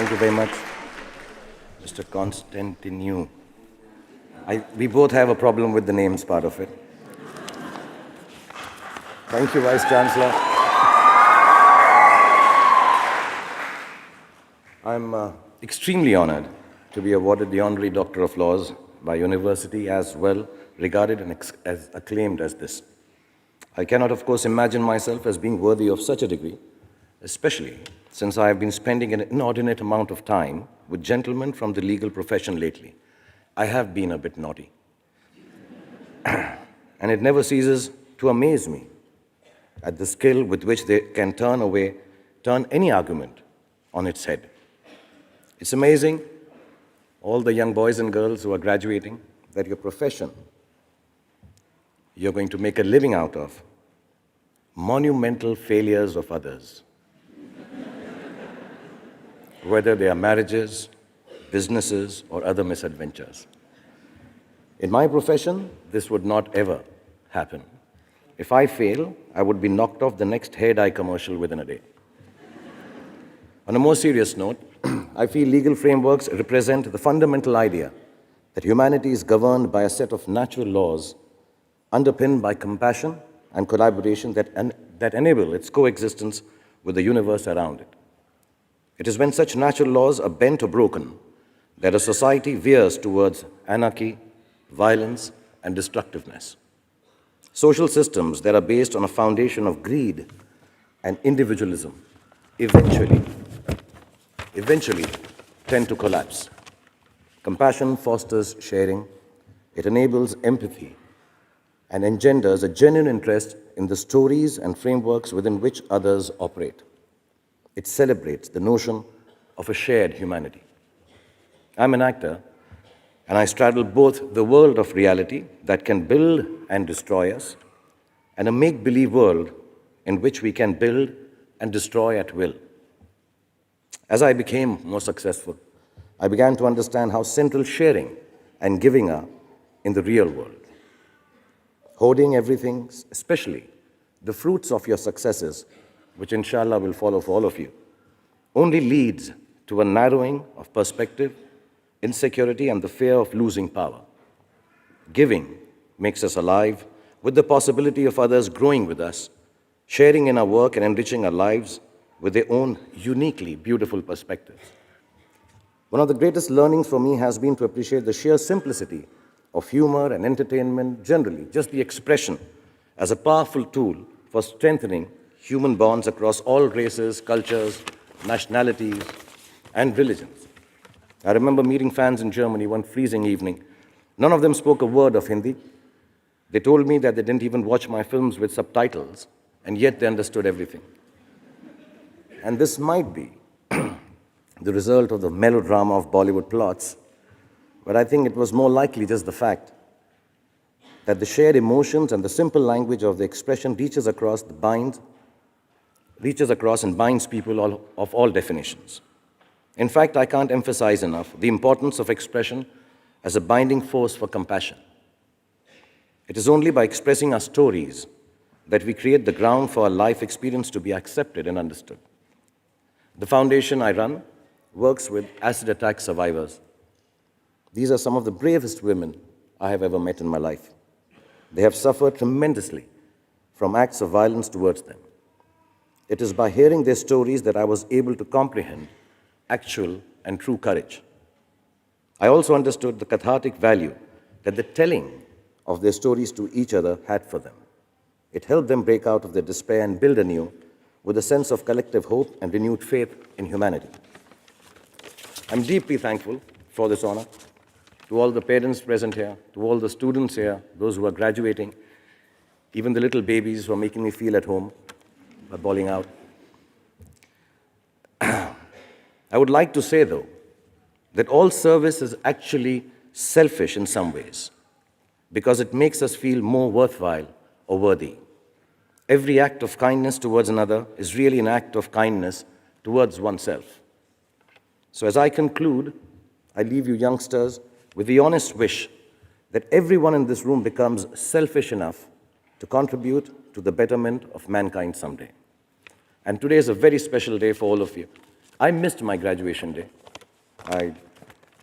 Thank you very much, Mr. Constantinu. We both have a problem with the names part of it. Thank you, Vice Chancellor. I'm extremely honored to be awarded the Honorary Doctor of Laws by university as well regarded and as acclaimed as this. I cannot, of course, imagine myself as being worthy of such a degree, especially since I have been spending an inordinate amount of time with gentlemen from the legal profession lately. I have been a bit naughty. And it never ceases to amaze me at the skill with which they can turn any argument on its head. It's amazing, all the young boys and girls who are graduating, that your profession you're going to make a living out of, monumental failures of others. Whether they are marriages, businesses, or other misadventures. In my profession, this would not ever happen. If I fail, I would be knocked off the next hair-dye commercial within a day. On a more serious note, I feel legal frameworks represent the fundamental idea that humanity is governed by a set of natural laws underpinned by compassion and collaboration that enable its coexistence with the universe around it. It is when such natural laws are bent or broken that a society veers towards anarchy, violence, and destructiveness. Social systems that are based on a foundation of greed and individualism eventually tend to collapse. Compassion fosters sharing, it enables empathy, and engenders a genuine interest in the stories and frameworks within which others operate. It celebrates the notion of a shared humanity. I'm an actor, and I straddle both the world of reality that can build and destroy us, and a make-believe world in which we can build and destroy at will. As I became more successful, I began to understand how central sharing and giving are in the real world. Hoarding everything, especially the fruits of your successes, which inshallah will follow for all of you, only leads to a narrowing of perspective, insecurity, and the fear of losing power. Giving makes us alive with the possibility of others growing with us, sharing in our work and enriching our lives with their own uniquely beautiful perspectives. One of the greatest learnings for me has been to appreciate the sheer simplicity of humor and entertainment generally, just the expression as a powerful tool for strengthening human bonds across all races, cultures, nationalities, and religions. I remember meeting fans in Germany one freezing evening. None of them spoke a word of Hindi. They told me that they didn't even watch my films with subtitles, and yet they understood everything. And this might be the result of the melodrama of Bollywood plots, but I think it was more likely just the fact that the shared emotions and the simple language of the expression reaches across and binds people of all definitions. In fact, I can't emphasize enough the importance of expression as a binding force for compassion. It is only by expressing our stories that we create the ground for our life experience to be accepted and understood. The foundation I run works with acid attack survivors. These are some of the bravest women I have ever met in my life. They have suffered tremendously from acts of violence towards them. It is by hearing their stories that I was able to comprehend actual and true courage. I also understood the cathartic value that the telling of their stories to each other had for them. It helped them break out of their despair and build anew with a sense of collective hope and renewed faith in humanity. I'm deeply thankful for this honor, to all the parents present here, to all the students here, those who are graduating, even the little babies who are making me feel at home by bawling out. I would like to say, though, that all service is actually selfish in some ways, because it makes us feel more worthwhile or worthy. Every act of kindness towards another is really an act of kindness towards oneself. So as I conclude, I leave you youngsters with the honest wish that everyone in this room becomes selfish enough to contribute to the betterment of mankind someday. And today is a very special day for all of you. I missed my graduation day. I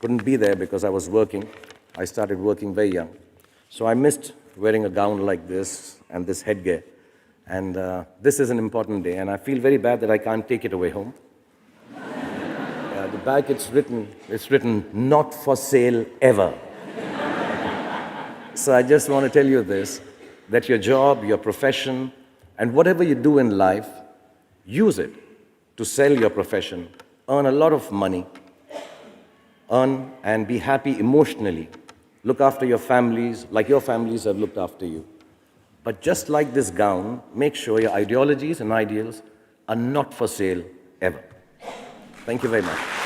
couldn't be there because I was working. I started working very young. So I missed wearing a gown like this and this headgear. And this is an important day, and I feel very bad that I can't take it away home. The back, it's written, not for sale ever. So I just want to tell you this, that your job, your profession, and whatever you do in life, use it to sell your profession, earn a lot of money, earn and be happy emotionally, look after your families like your families have looked after you. But just like this gown, make sure your ideologies and ideals are not for sale ever. Thank you very much.